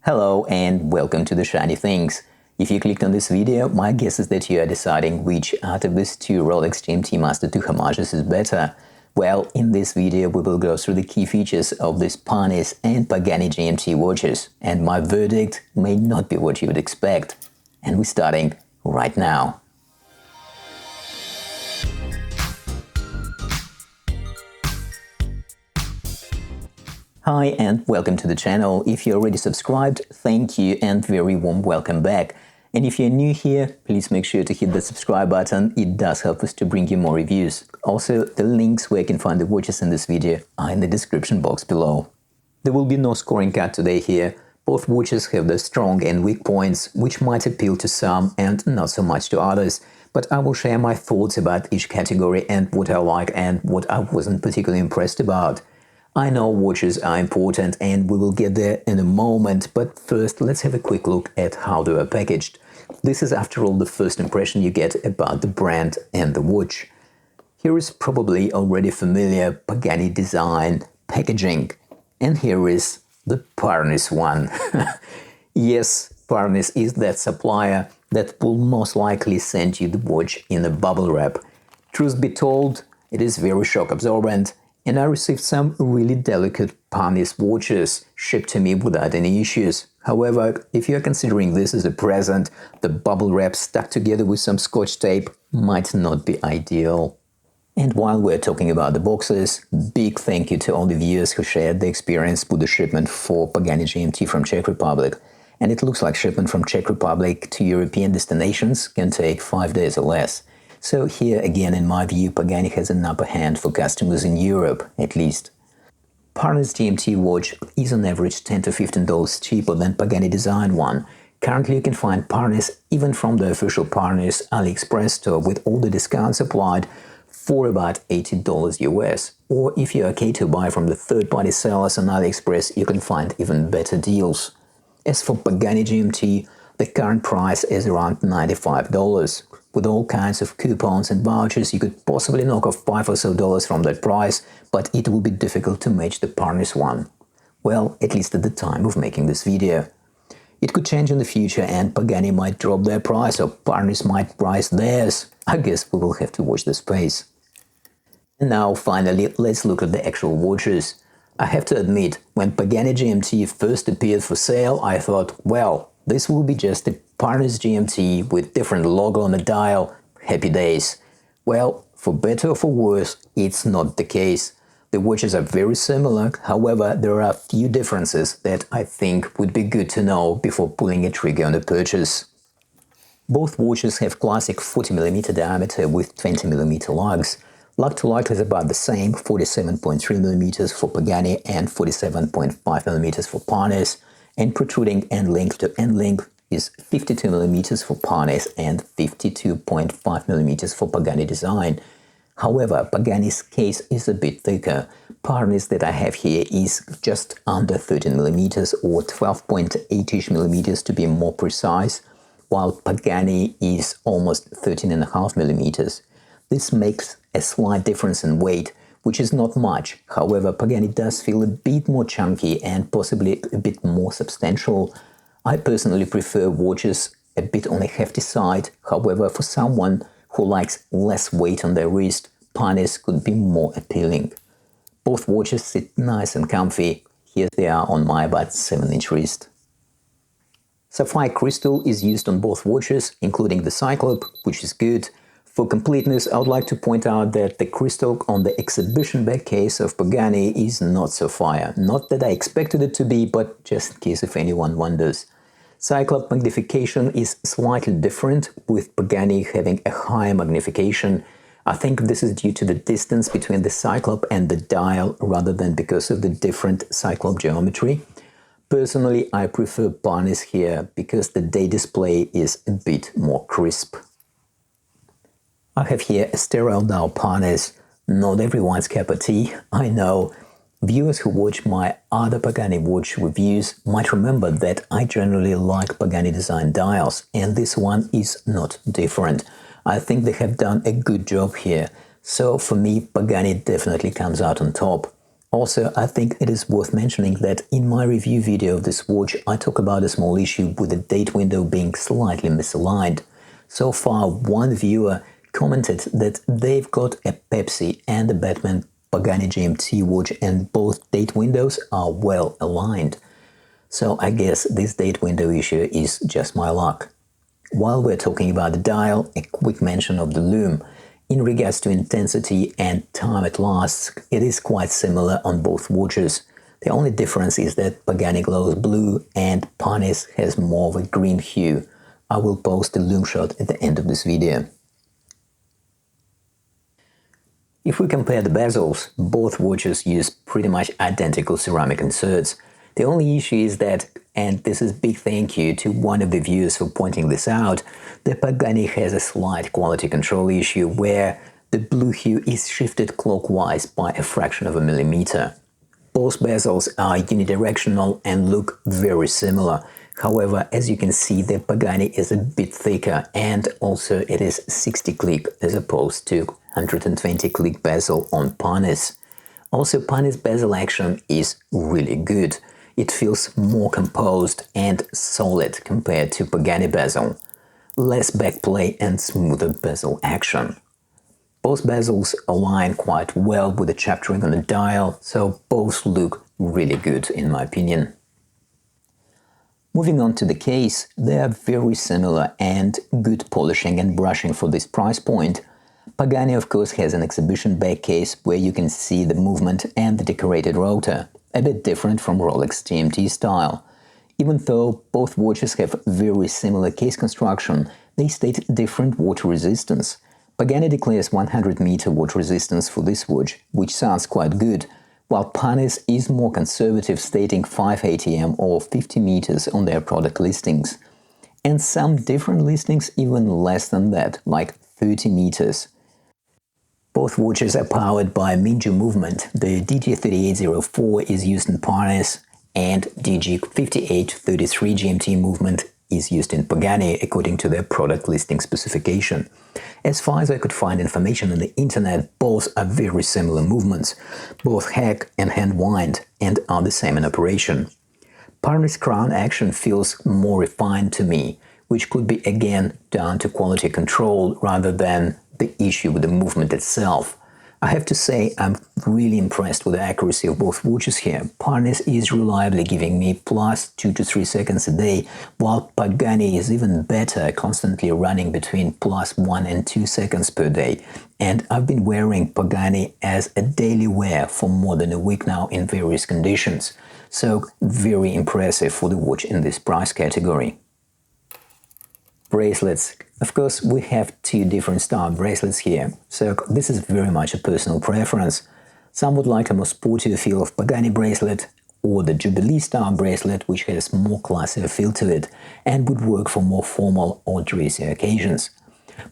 Hello and welcome to the Shiny Things. If you clicked on this video, my guess is that you are deciding which out of these two Rolex GMT Master 2 homages is better. Well, in this video we will go through the key features of these Parnis and Pagani GMT watches, and my verdict may not be what you would expect. And we're starting right now. Hi and welcome to the channel. If you're already subscribed, thank you and very warm welcome back. And if you're new here, please make sure to hit the subscribe button. It does help us to bring you more reviews. Also, the links where you can find the watches in this video are in the description box below. There will be no scoring card today here. Both watches have their strong and weak points, which might appeal to some and not so much to others. But I will share my thoughts about each category and what I like and what I wasn't particularly impressed about. I know watches are important and we will get there in a moment, but first let's have a quick look at how they are packaged. This is after all the first impression you get about the brand and the watch. Here is probably already familiar Pagani design packaging, and here is the Parnis one. Yes, Parnis is that supplier that will most likely send you the watch in a bubble wrap. Truth be told, it is very shock absorbent. And I received some really delicate Parnis watches shipped to me without any issues. However, if you are considering this as a present, the bubble wrap stuck together with some scotch tape might not be ideal. And while we're talking about the boxes, big thank you to all the viewers who shared the experience with the shipment for Pagani GMT from Czech Republic. And it looks like shipment from Czech Republic to European destinations can take 5 days or less. So here again, in my view, Pagani has an upper hand for customers in Europe, at least. Parnis GMT watch is on average $10 to $15 cheaper than Pagani design one. Currently you can find Parnis even from the official Parnis AliExpress store with all the discounts applied for about $80 US. Or if you're okay to buy from the third-party sellers on AliExpress, you can find even better deals. As for Pagani GMT, the current price is around $95. With all kinds of coupons and vouchers, you could possibly knock off $5 or so from that price, but it will be difficult to match the Parnis one. Well, at least at the time of making this video. It could change in the future and Pagani might drop their price or Parnis might rise theirs. I guess we will have to watch the space. And now, finally, let's look at the actual watches. I have to admit, when Pagani GMT first appeared for sale, I thought, well, this will be just a Parnis GMT with different logo on the dial. Happy days. Well, for better or for worse, it's not the case. The watches are very similar, however, there are a few differences that I think would be good to know before pulling a trigger on a purchase. Both watches have classic 40mm diameter with 20mm lugs. Lug to lug is about the same, 47.3mm for Pagani and 47.5mm for Parnis. And protruding end length to end length is 52mm for Parnis and 52.5mm for Pagani design. However, Pagani's case is a bit thicker. Parnis that I have here is just under 13mm or 12.8mm to be more precise, while Pagani is almost 13.5mm. This makes a slight difference in weight, which is not much. However, Pagani does feel a bit more chunky and possibly a bit more substantial. I personally prefer watches a bit on the hefty side. However, for someone who likes less weight on their wrist, Parnis could be more appealing. Both watches sit nice and comfy. Here they are on my about 7-inch wrist. Sapphire crystal is used on both watches, including the Cyclope, which is good. For completeness, I would like to point out that the crystal on the exhibition back case of Pagani is not sapphire. Not that I expected it to be, but just in case if anyone wonders. Cyclope magnification is slightly different, with Pagani having a higher magnification. I think this is due to the distance between the Cyclope and the dial rather than because of the different Cyclope geometry. Personally, I prefer Parnis here because the day display is a bit more crisp. I have here a sterile dial Parnis. Not everyone's cup of tea, I know. Viewers who watch my other Pagani watch reviews might remember that I generally like Pagani design dials, and this one is not different. I think they have done a good job here. So for me, Pagani definitely comes out on top. Also, I think it is worth mentioning that in my review video of this watch, I talk about a small issue with the date window being slightly misaligned. So far, one viewer commented that they've got a Pepsi and a Batman Pagani GMT watch and both date windows are well aligned. So I guess this date window issue is just my luck. While we're talking about the dial, a quick mention of the lume. In regards to intensity and time it lasts, it is quite similar on both watches. The only difference is that Pagani glows blue and Panis has more of a green hue. I will post the lume shot at the end of this video. If we compare the bezels, both watches use pretty much identical ceramic inserts. The only issue is that, and this is big thank you to one of the viewers for pointing this out, the Pagani has a slight quality control issue where the blue hue is shifted clockwise by a fraction of a millimeter. Both bezels are unidirectional and look very similar. However, as you can see, the Pagani is a bit thicker and also it is 60 click as opposed to 120 click bezel on Panis. Also, Panis bezel action is really good. It feels more composed and solid compared to Pagani bezel. Less backplay and smoother bezel action. Both bezels align quite well with the chaptering on the dial, so both look really good in my opinion. Moving on to the case, they are very similar and good polishing and brushing for this price point. Pagani of course has an exhibition back case where you can see the movement and the decorated rotor, a bit different from Rolex GMT style. Even though both watches have very similar case construction, they state different water resistance. Pagani declares 100 meter water resistance for this watch, which sounds quite good, while Panis is more conservative, stating 5 ATM or 50 meters on their product listings. And some different listings even less than that, like 30 meters. Both watches are powered by Minju movement. The DG3804 is used in Panis and DG5833 GMT movement is used in Pagani according to their product listing specification. As far as I could find information on the internet, both are very similar movements, both hack and hand wind, and are the same in operation. Panis crown action feels more refined to me, which could be again down to quality control rather than the issue with the movement itself. I have to say I'm really impressed with the accuracy of both watches here. Panis is reliably giving me plus 2 to 3 seconds a day, while Pagani is even better, constantly running between plus 1 and 2 seconds per day. And I've been wearing Pagani as a daily wear for more than a week now in various conditions. So very impressive for the watch in this price category. Bracelets. Of course, we have two different style bracelets here, so this is very much a personal preference. Some would like a more sportier feel of Pagani bracelet, or the Jubilee style bracelet, which has more classier feel to it and would work for more formal or dressy occasions.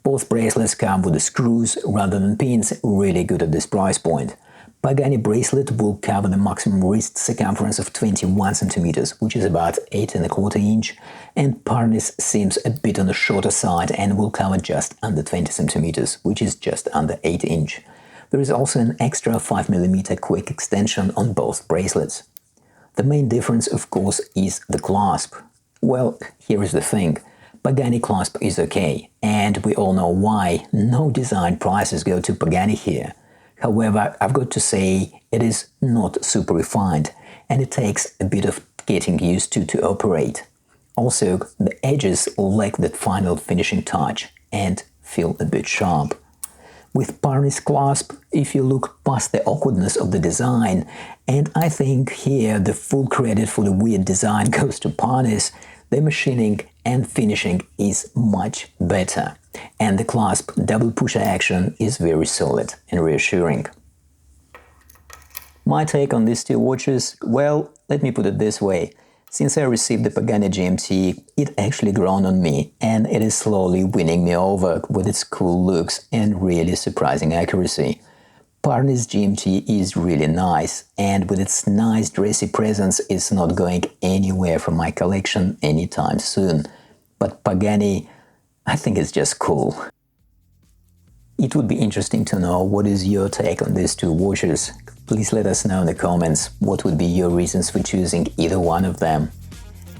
Both bracelets come with the screws rather than pins, really good at this price point. Pagani bracelet will cover the maximum wrist circumference of 21 cm, which is about 8¼ inch, and Panis seems a bit on the shorter side and will cover just under 20 cm, which is just under 8 inch. There is also an extra 5 mm quick extension on both bracelets. The main difference, of course, is the clasp. Well, here is the thing. Pagani clasp is okay, and we all know why. No design prices go to Pagani here. However, I've got to say it is not super refined and it takes a bit of getting used to operate. Also, the edges lack that final finishing touch and feel a bit sharp. With Panis clasp, if you look past the awkwardness of the design, and I think here the full credit for the weird design goes to Panis, the machining and finishing is much better, and the clasp double pusher action is very solid and reassuring. My take on these two watches, well, let me put it this way. Since I received the Pagani GMT, it actually grown on me, and it is slowly winning me over with its cool looks and really surprising accuracy. Panis GMT is really nice, and with its nice dressy presence, it's not going anywhere from my collection anytime soon. But Pagani, I think it's just cool. It would be interesting to know what is your take on these two watches. Please let us know in the comments what would be your reasons for choosing either one of them.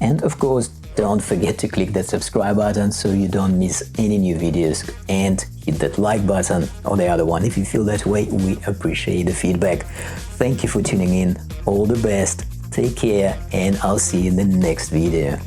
And of course, don't forget to click that subscribe button so you don't miss any new videos, and hit that like button or the other one if you feel that way. We appreciate the feedback. Thank you for tuning in. All the best. Take care, and I'll see you in the next video.